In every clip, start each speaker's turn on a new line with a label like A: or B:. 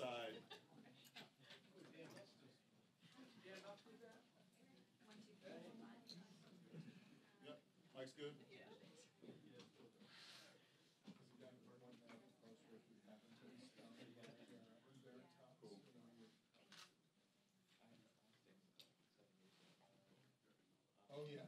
A: side. Yep, Mike's good? Cool.
B: Oh, yeah.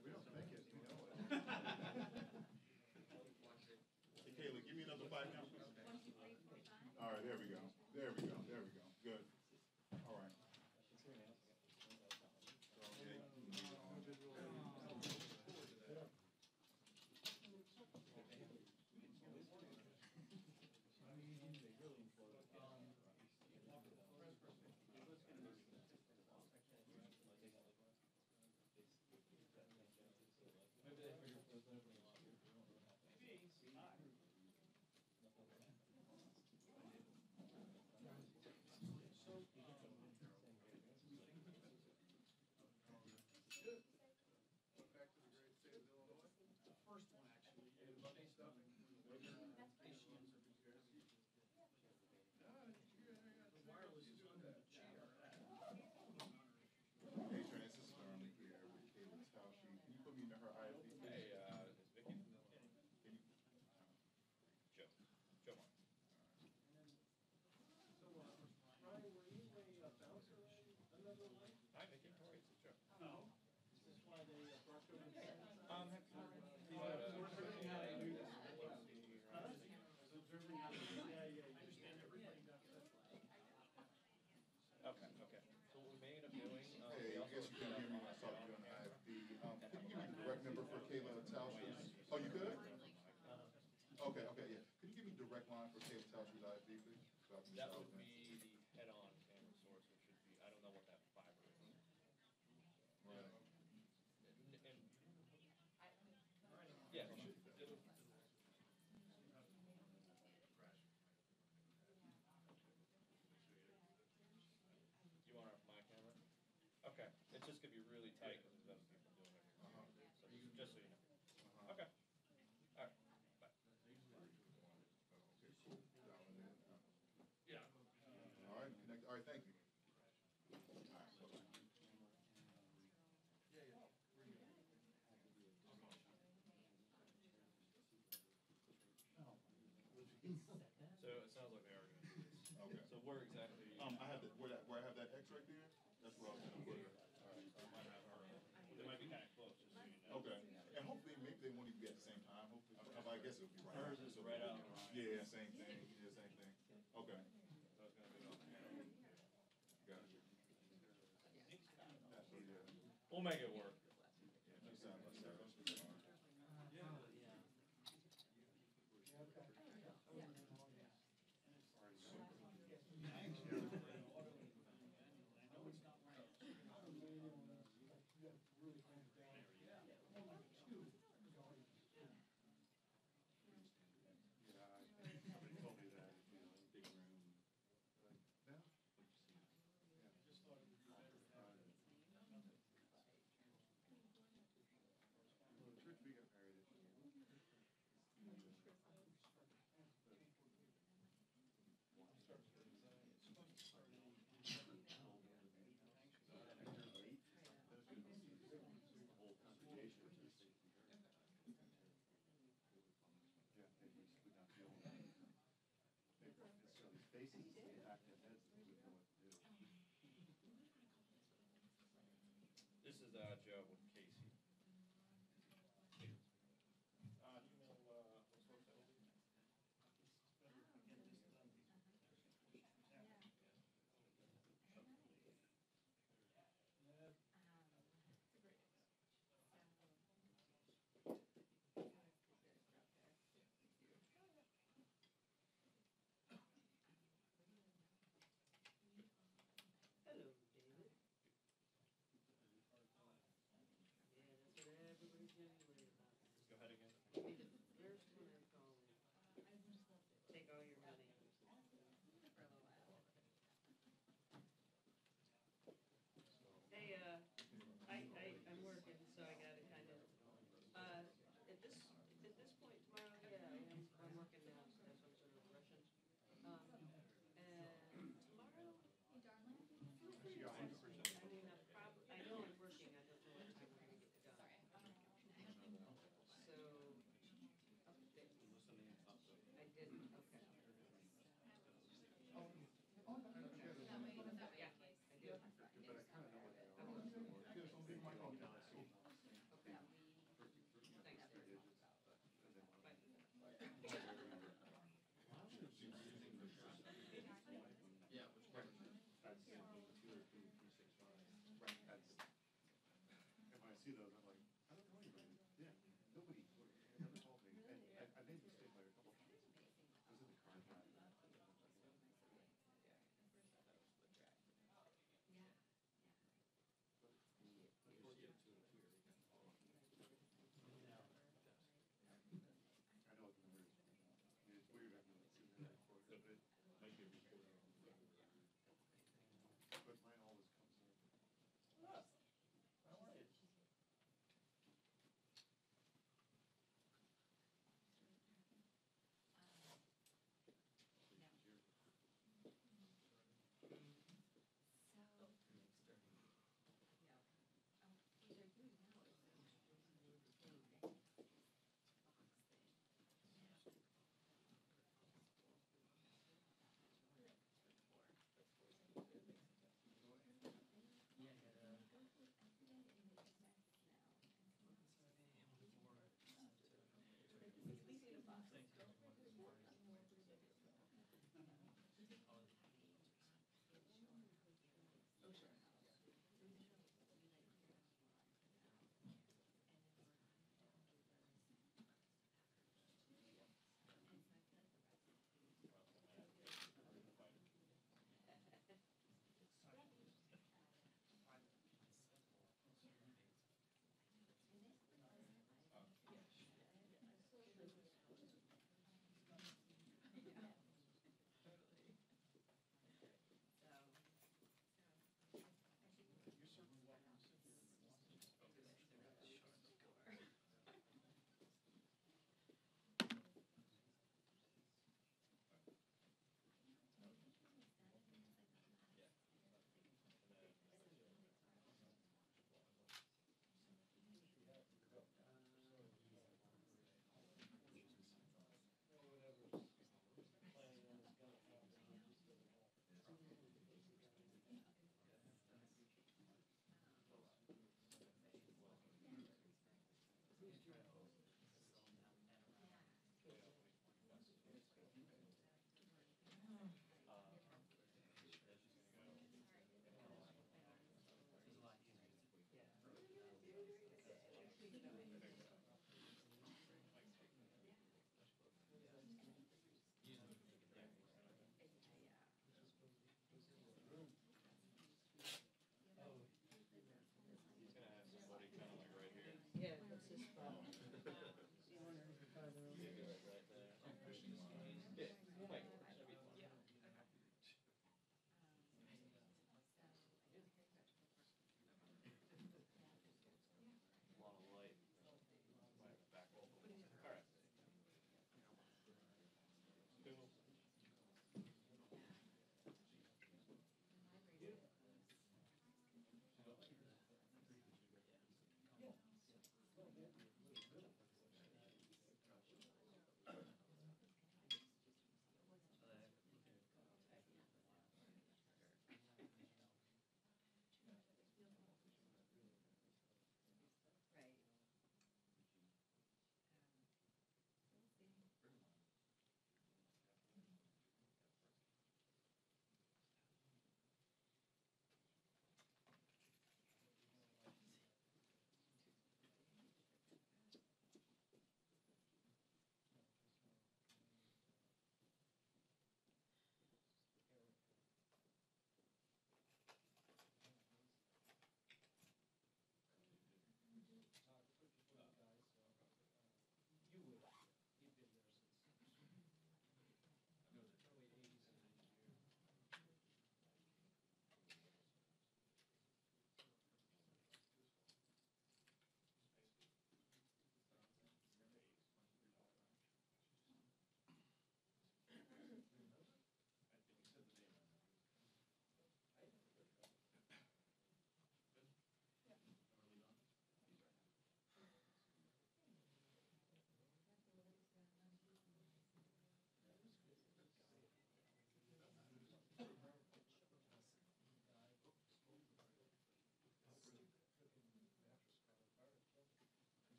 A: We don't make it, we know it. Hey, Kayla, give me another 5 count. All right, there we go. There we go. There we go. Good. All right. So, yeah, you can leave it on. Hey, Trent, this is Sterling here with Kayla's house sheet. Can you put me into her IFB, please?
C: Hey, is Vicky?
A: Can you?
C: Joe. Joe Martin.
D: Ryan, were you a bouncer another way?
C: Hi, Vicky. How are you? It's Joe.
D: No. Is this why they brought you in?
C: Observing
D: how they do this.
C: Huh?
D: Was observing how they do this. Yeah, yeah. I understand everybody got that.
C: Okay, okay. So what we may end up doing,
A: Hey, I guess you can hear me when I talk to you on the IFB. Can you give me the direct number for Kayla Tauscher's? Oh, you could? Okay, okay, yeah. Could you give me direct line for Kayla Tauscher's IFB, please? So I can
C: that
A: just
C: would
A: open it.
C: be the head-on camera source, which should be, I don't know what that fiber is.
A: Right.
C: And yeah, it should. You want my camera? Okay. It's just gonna be really tight because there's other people doing it. So just so you know. Okay. All right. Bye.
A: Okay, cool. Dialing in.
C: Yeah.
A: All right, connect. All right, thank you. All right, bye-bye.
C: So it sounds like they are gonna do this.
A: Okay.
C: So where exactly?
A: I have that, where I have that X right there, that's where I was gonna put her.
C: All right. So I might have her. They might be kind of close, just so you know.
A: Okay, and hopefully, maybe they won't even be at the same time, hopefully, I guess it'll be right.
C: Hers is right out.
A: Yeah, same thing, yeah, same thing. Okay.
C: So it's gonna be on there.
A: Got it. So, yeah,
C: We'll make it work.
A: yeah, she sounds like that, that's fine.
E: Somebody told me that, big room.
A: Yeah.
D: Just thought it would be better.
E: Well, the church we got married this year. The whole congregation was just sitting here. Yeah, and we would not feel. So these faces, they act their heads, and they wouldn't know what to do.
C: This is Joe with Casey. Do you know what source that will be?
F: Hello, David.
E: see those, I'm like, I don't know anybody. Yeah, nobody ever told me. And I made the mistake like a couple times. I was in the car driving. I know what the number is. I mean, it's weird. I've never seen that before. But it might be a recorder on the phone. But mine always comes up.
C: How are you?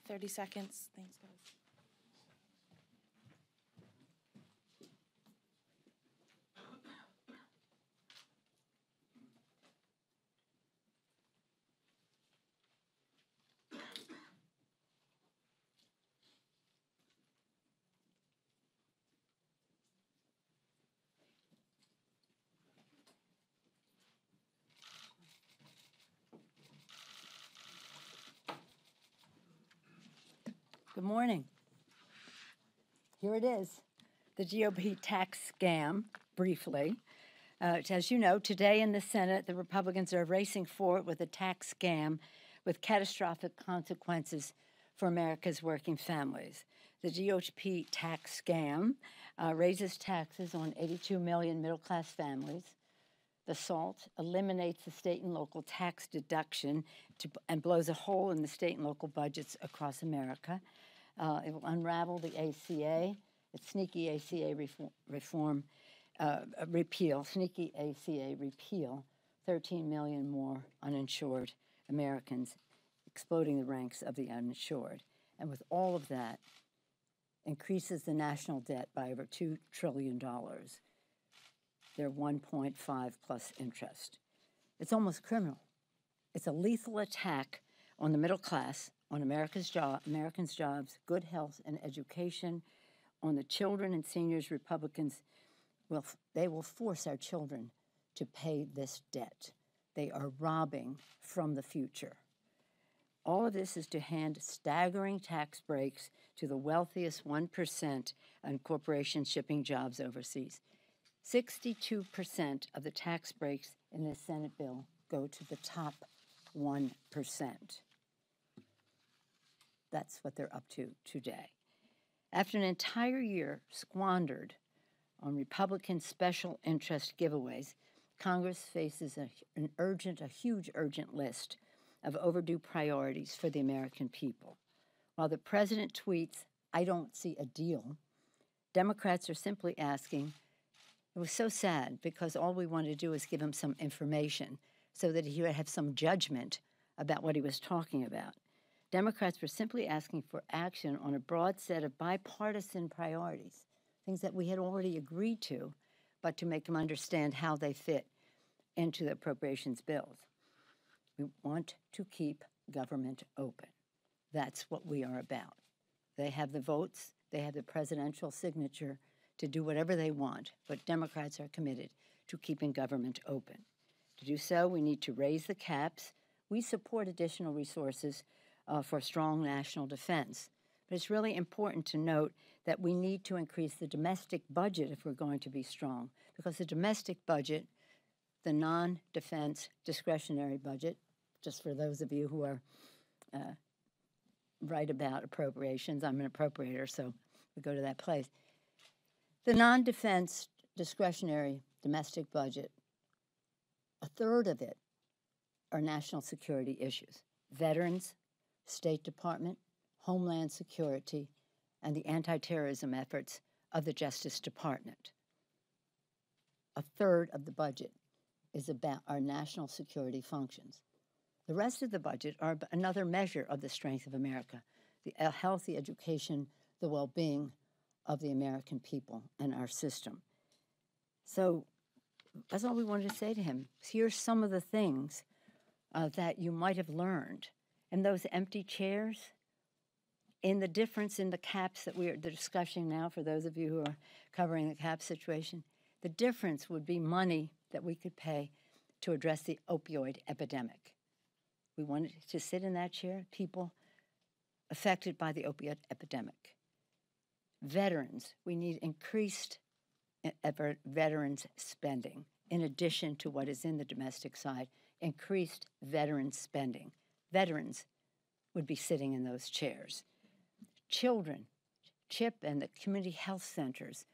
F: 30 seconds. Thanks, guys.
G: Good morning. Here it is, the GOP tax scam, briefly. As you know, today in the Senate, the Republicans are racing forward with a tax scam with catastrophic consequences for America's working families. The GOP tax scam raises taxes on 82 million middle-class families. The SALT eliminates the state and local tax deduction and blows a hole in the state and local budgets across America. It will unravel the ACA, its sneaky ACA repeal, 13 million more uninsured Americans, exploding the ranks of the uninsured. And with all of that, increases the national debt by over $2 trillion. They're 1.5 plus interest. It's almost criminal. It's a lethal attack on the middle class, on Americans' jobs, good health and education, on the children and seniors. Republicans will force our children to pay this debt. They are robbing from the future. All of this is to hand staggering tax breaks to the wealthiest 1% and corporations shipping jobs overseas. 62% of the tax breaks in this Senate bill go to the top 1%. That's what they're up to today. After an entire year squandered on Republican special interest giveaways, Congress faces a huge urgent list of overdue priorities for the American people. While the president tweets, "I don't see a deal," Democrats are simply asking. It was so sad because all we wanted to do was give him some information so that he would have some judgment about what he was talking about. Democrats were simply asking for action on a broad set of bipartisan priorities, things that we had already agreed to, but to make them understand how they fit into the appropriations bills. We want to keep government open. That's what we are about. They have the votes, they have the presidential signature to do whatever they want, but Democrats are committed to keeping government open. To do so, we need to raise the caps. We support additional resources for strong national defense. But it's really important to note that we need to increase the domestic budget if we're going to be strong, because the domestic budget, the non-defense discretionary budget, just for those of you who are right about appropriations, I'm an appropriator, so we go to that place. The non-defense discretionary domestic budget, a third of it are national security issues. Veterans, State Department, Homeland Security, and the anti-terrorism efforts of the Justice Department. A third of the budget is about our national security functions. The rest of the budget are another measure of the strength of America, the healthy education, the well-being of the American people and our system. So that's all we wanted to say to him. Here's some of the things that you might have learned. And those empty chairs, in the difference in the caps that we're discussing now, for those of you who are covering the cap situation, the difference would be money that we could pay to address the opioid epidemic. We wanted to sit in that chair, people affected by the opioid epidemic. Veterans, we need increased veterans spending, in addition to what is in the domestic side, increased veteran spending. Veterans would be sitting in those chairs. Children, CHIP and the community health centers,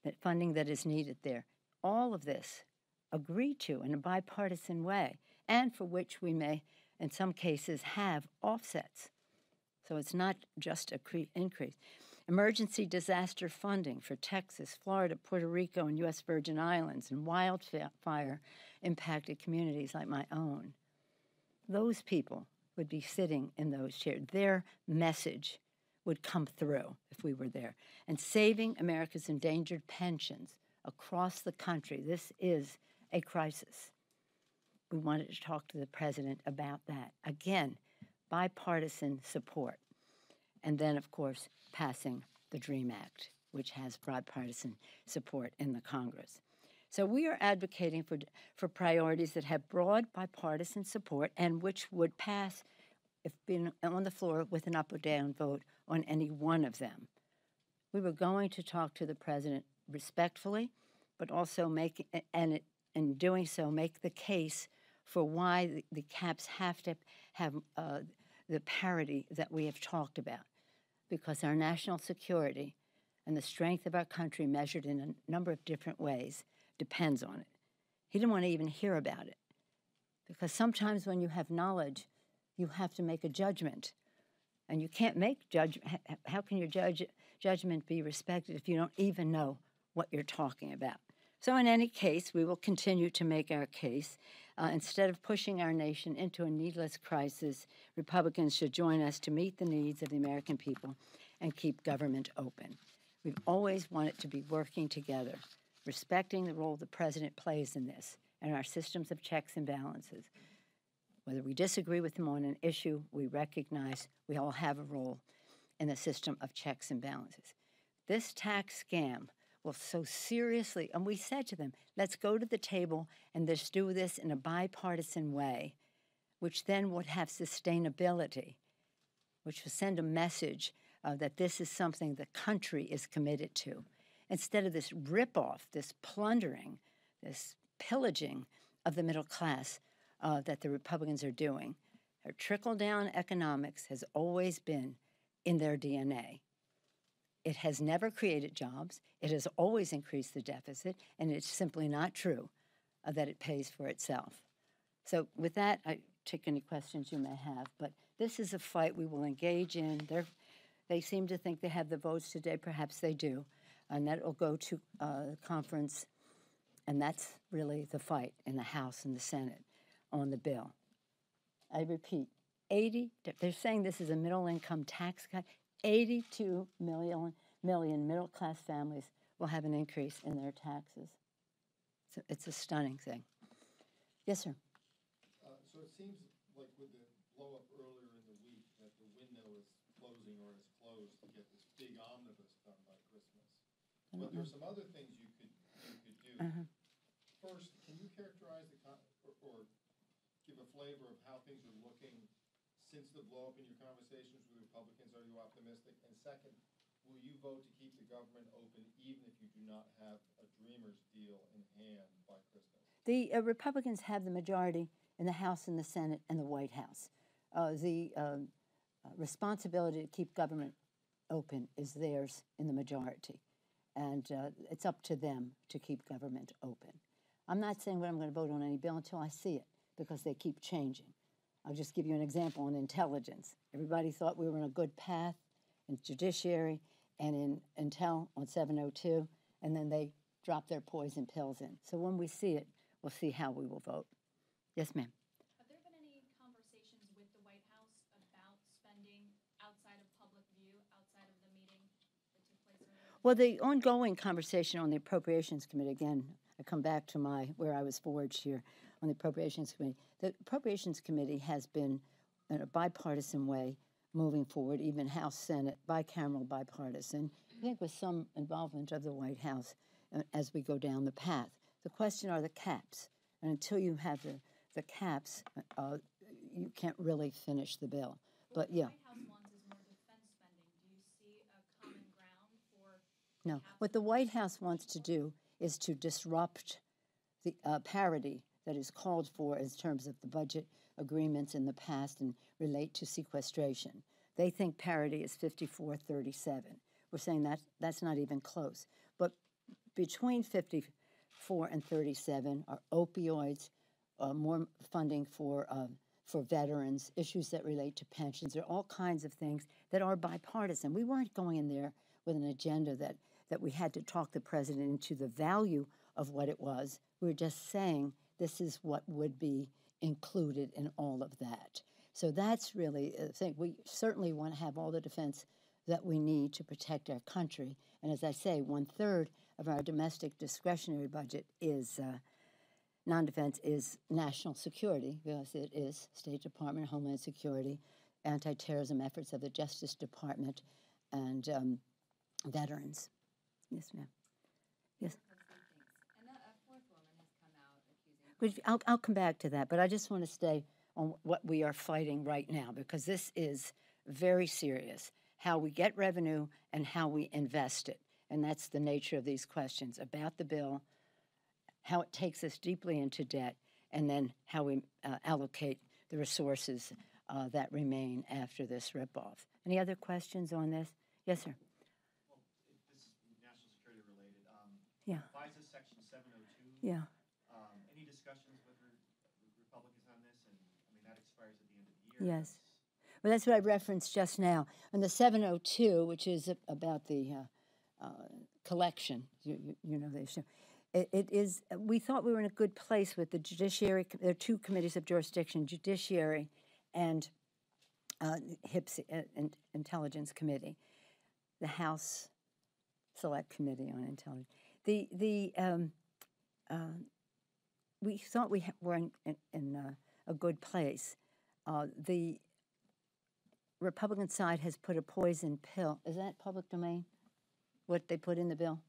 G: that funding that is needed there, all of this agreed to in a bipartisan way, and for which we may, in some cases, have offsets. So it's not just an increase. Emergency disaster funding for Texas, Florida, Puerto Rico, and U.S. Virgin Islands, and wildfire-impacted communities like my own. Those people would be sitting in those chairs. Their message would come through if we were there. And saving America's endangered pensions across the country, this is a crisis. We wanted to talk to the president about that. Again, bipartisan support. And then, of course, passing the DREAM Act, which has bipartisan support in the Congress. So we are advocating for priorities that have broad bipartisan support and which would pass, if being on the floor, with an up or down vote on any one of them. We were going to talk to the president respectfully, but also in doing so, make the case for why the caps have to have the parity that we have talked about, because our national security and the strength of our country, measured in a number of different ways, depends on it. He didn't want to even hear about it, because sometimes when you have knowledge, you have to make a judgment, and you can't make judgment. How can your judgment be respected if you don't even know what you're talking about? So in any case, we will continue to make our case. Instead of pushing our nation into a needless crisis, Republicans should join us to meet the needs of the American people and keep government open. We've always wanted to be working together, respecting the role the president plays in this and our systems of checks and balances. Whether we disagree with him on an issue, we recognize we all have a role in the system of checks and balances. This tax scam will so seriously, and we said to them, let's go to the table and let's do this in a bipartisan way, which then would have sustainability, which will send a message that this is something the country is committed to, instead of this ripoff, this plundering, this pillaging of the middle class that the Republicans are doing. Their trickle-down economics has always been in their DNA. It has never created jobs. It has always increased the deficit, and it's simply not true that it pays for itself. So with that, I take any questions you may have, but this is a fight we will engage in. They seem to think they have the votes today. Perhaps they do, and that will go to conference, and that's really the fight in the House and the Senate on the bill. I repeat, they're saying this is a middle-income tax cut. 82 million middle-class families will have an increase in their taxes. So it's a stunning thing. Yes, sir.
A: So it seems like with the blow-up earlier in the week that the window is closing or is closed to get this big omnibus done by Christmas. But there are some other things you could do. First, can you characterize or give a flavor of how things are looking since the blow-up in your conversations with Republicans? Are you optimistic? And second, will you vote to keep the government open even if you do not have a Dreamers deal in hand by Christmas?
G: The Republicans have the majority in the House and the Senate and the White House. The responsibility to keep government open is theirs in the majority. And it's up to them to keep government open. I'm not saying what I'm going to vote on any bill until I see it, because they keep changing. I'll just give you an example on intelligence. Everybody thought we were on a good path in judiciary and in Intel on 702, and then they dropped their poison pills in. So when we see it, we'll see how we will vote. Yes, ma'am.
H: Have there been any conversations with the White House about spending outside of public view, outside of the meeting that took place earlier?
G: Well, the ongoing conversation on the Appropriations Committee, again, I come back to where I was forged here on the Appropriations Committee. The Appropriations Committee has been, in a bipartisan way, moving forward, even House, Senate, bicameral, bipartisan, I think with some involvement of the White House as we go down the path. The question are the caps, and until you have the caps, you can't really finish the bill. But yeah.
H: What the White House wants is more defense spending. Do you see a common ground for?
G: No, what the White House wants to do is to disrupt the parity that is called for in terms of the budget agreements in the past and relate to sequestration. They think parity is 54-37. We're saying that's not even close. But between 54 and 37 are opioids, more funding for veterans, issues that relate to pensions. There are all kinds of things that are bipartisan. We weren't going in there with an agenda that we had to talk the president into the value of what it was. We were just saying this is what would be included in all of that. So that's really the thing. We certainly want to have all the defense that we need to protect our country. And as I say, 1/3 of our domestic discretionary budget is non-defense is national security, because it is State Department, Homeland Security, anti-terrorism efforts of the Justice Department, and veterans. Yes, ma'am. Yes.
I: And a fourth woman has come out accusing.
G: I'll come back to that, but I just want to stay on what we are fighting right now, because this is very serious, how we get revenue and how we invest it. And that's the nature of these questions about the bill, how it takes us deeply into debt, and then how we allocate the resources that remain after this ripoff. Any other questions on this? Yes, sir.
E: Well, this is national security related.
G: Yeah.
E: FISA Section 702.
G: Yeah.
E: Any discussions with Republicans on this? And I mean, that expires at the end of the year.
G: Yes. Well, that's what I referenced just now. And the 702, which is about the collection, you know, they show. It is. We thought we were in a good place with the judiciary. There are two committees of jurisdiction: judiciary and HIPS, Intelligence Committee, the House Select Committee on Intelligence. We thought we were in a good place. The Republican side has put a poison pill. Is that public domain? What they put in the bill?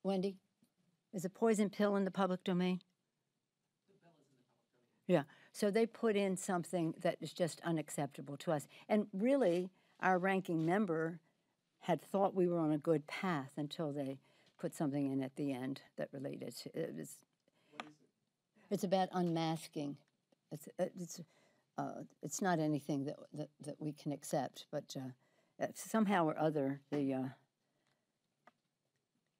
G: Wendy, is a poison pill in the public domain?
D: The bill is in the public domain.
G: Yeah. So they put in something that is just unacceptable to us. And really, our ranking member had thought we were on a good path until they put something in at the end that related to it.
D: What is it?
G: It's about unmasking. It's not anything that we can accept, but somehow or other the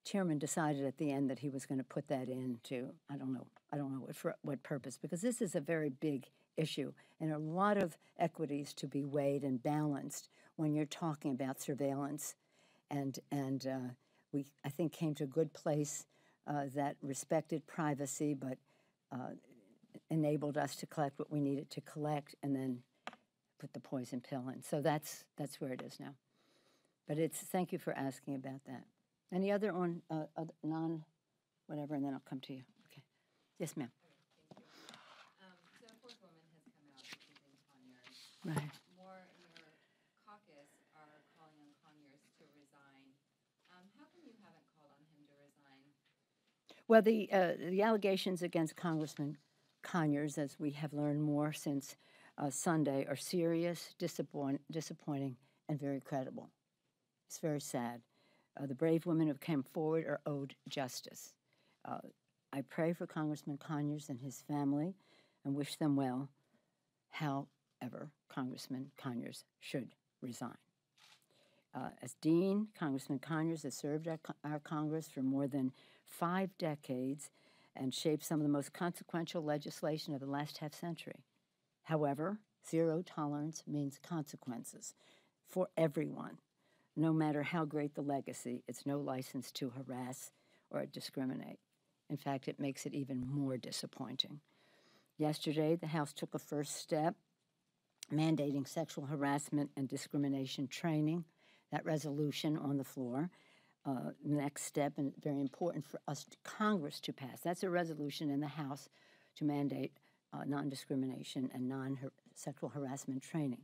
G: chairman decided at the end that he was going to put that into, I don't know for what purpose, because this is a very big issue and a lot of equities to be weighed and balanced when you're talking about surveillance, and we, I think, came to a good place that respected privacy but enabled us to collect what we needed to collect and then put the poison pill in. So that's where it is now. But thank you for asking about that. Any other on non-whatever, and then I'll come to you. Okay. Yes, ma'am.
I: Thank you. So a fourth woman has come out accusing Conyers.
G: Right.
I: More in your caucus are calling on Conyers to resign. How come you haven't called on him to resign?
G: Well, the allegations against Congressman Conyers, as we have learned more since Sunday, are serious, disappointing, and very credible. It's very sad. The brave women who came forward are owed justice. I pray for Congressman Conyers and his family and wish them well. However, Congressman Conyers should resign. As Dean, Congressman Conyers has served our Congress for more than 5 decades and shaped some of the most consequential legislation of the last half-century. However, zero tolerance means consequences for everyone. No matter how great the legacy, it's no license to harass or discriminate. In fact, it makes it even more disappointing. Yesterday, the House took a first step, mandating sexual harassment and discrimination training. That resolution on the floor. Next step, and very important for us, Congress to pass. That's a resolution in the House to mandate non-discrimination and non-sexual harassment training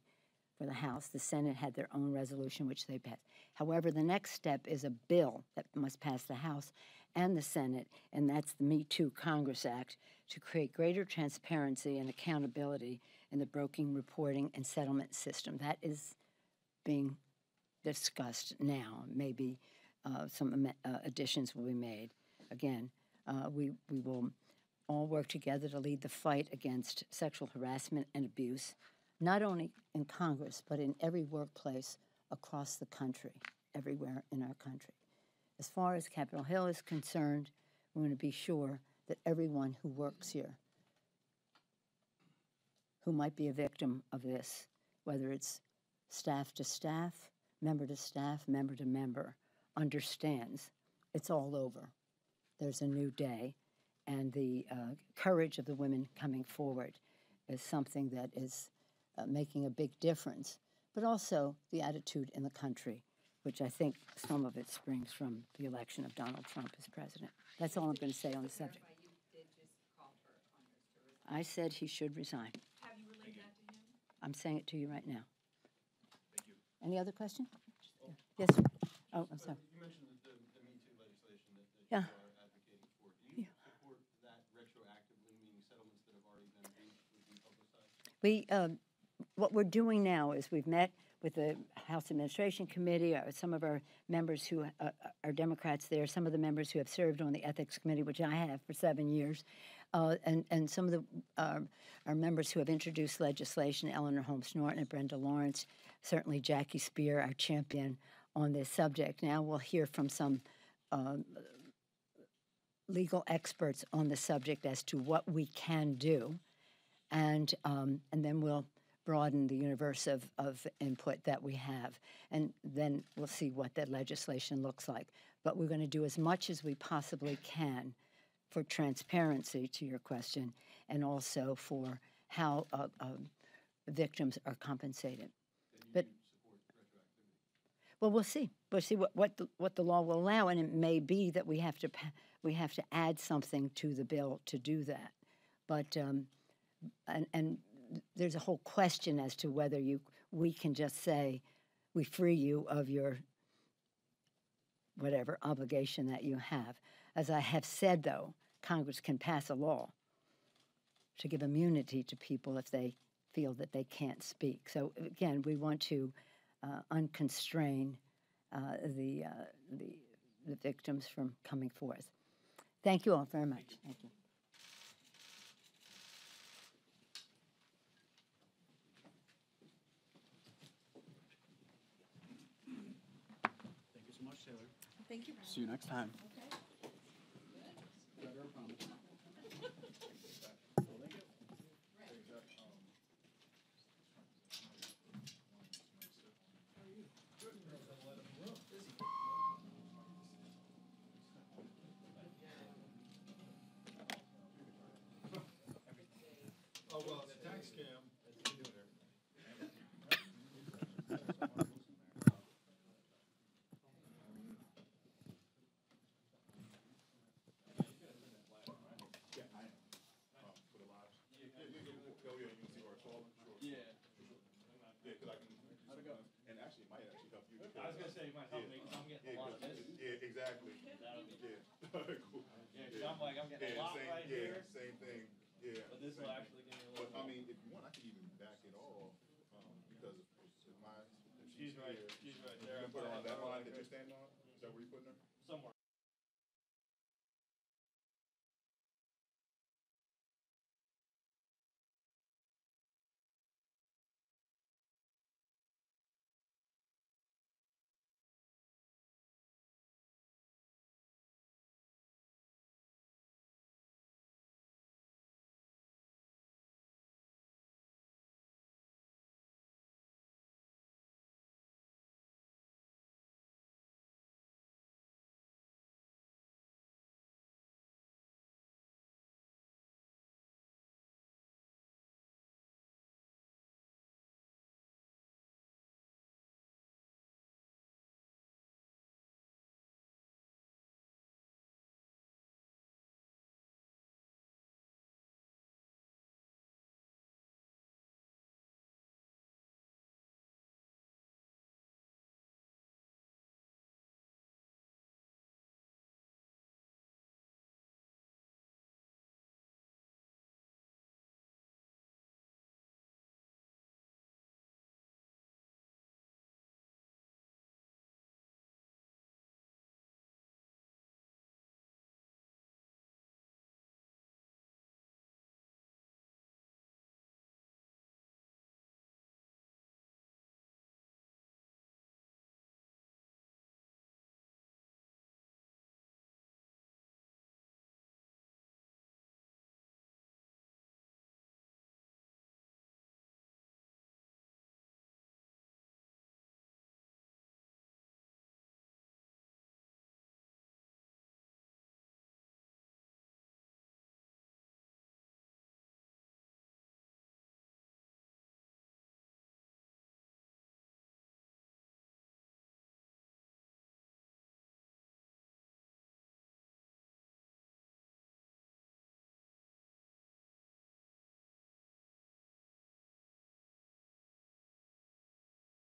G: for the House. The Senate had their own resolution, which they passed. However, the next step is a bill that must pass the House and the Senate, and that's the Me Too Congress Act, to create greater transparency and accountability in the broking, reporting, and settlement system. That is being discussed now. Maybe some additions will be made. Again, we will all work together to lead the fight against sexual harassment and abuse, not only in Congress, but in every workplace across the country, everywhere in our country. As far as Capitol Hill is concerned, we want to be sure that everyone who works here, who might be a victim of this, whether it's staff to staff, member to staff, member to member, understands it's all over. There's a new day, and the courage of the women coming forward is something that is making a big difference, but also the attitude in the country, which I think some of it springs from the election of Donald Trump as president. That's all I'm going to say on the subject.
I: You did just call for Conyers to resign.
G: I said he should resign.
H: Have you relayed that to him?
G: I'm saying it to you right now.
E: Thank you.
G: Any other question? Yes, sir. Oh, I'm sorry.
E: You mentioned the Me Too legislation that
G: Yeah.
E: you are advocating for. Do you support that retroactively, meaning settlements that have already been reached would be publicized?
G: What we're doing now is we've met with the House Administration Committee, some of our members who are Democrats there, some of the members who have served on the Ethics Committee, which I have for 7 years, and some of our members who have introduced legislation, Eleanor Holmes Norton and Brenda Lawrence, certainly Jackie Spear, our champion on this subject. Now we'll hear from some legal experts on the subject as to what we can do, and then we'll broaden the universe of input that we have, and then we'll see what that legislation looks like. But we're going to do as much as we possibly can for transparency, to your question, and also for how victims are compensated. But well, we'll see. We'll see what the law will allow, and it may be that we have to add something to the bill to do that. But and there's a whole question as to whether we can just say we free you of your whatever obligation that you have. As I have said, though, Congress can pass a law to give immunity to people if they feel that they can't speak. So again, we want to unconstrain the victims from coming forth. Thank you all very much. Thank you.
B: Thank you so much, Taylor.
F: Thank you.
B: See you next time.
A: Oh, well, it's a tax scam.
E: And actually, it might actually help you.
C: I was gonna say, you might help me, 'cause I'm getting a lot of this.
E: Yeah, exactly.
C: That'll be,
E: Cool.
C: yeah, 'cause I'm like, I'm getting a lot
E: same,
C: right here,
E: same thing, yeah.
C: but this will actually give me a
E: But,
C: little.
E: I mean, if you want, I can even back it off, because if
C: She's right, she's right there.
E: You put her on that line that you're standing on, is that where you're putting her?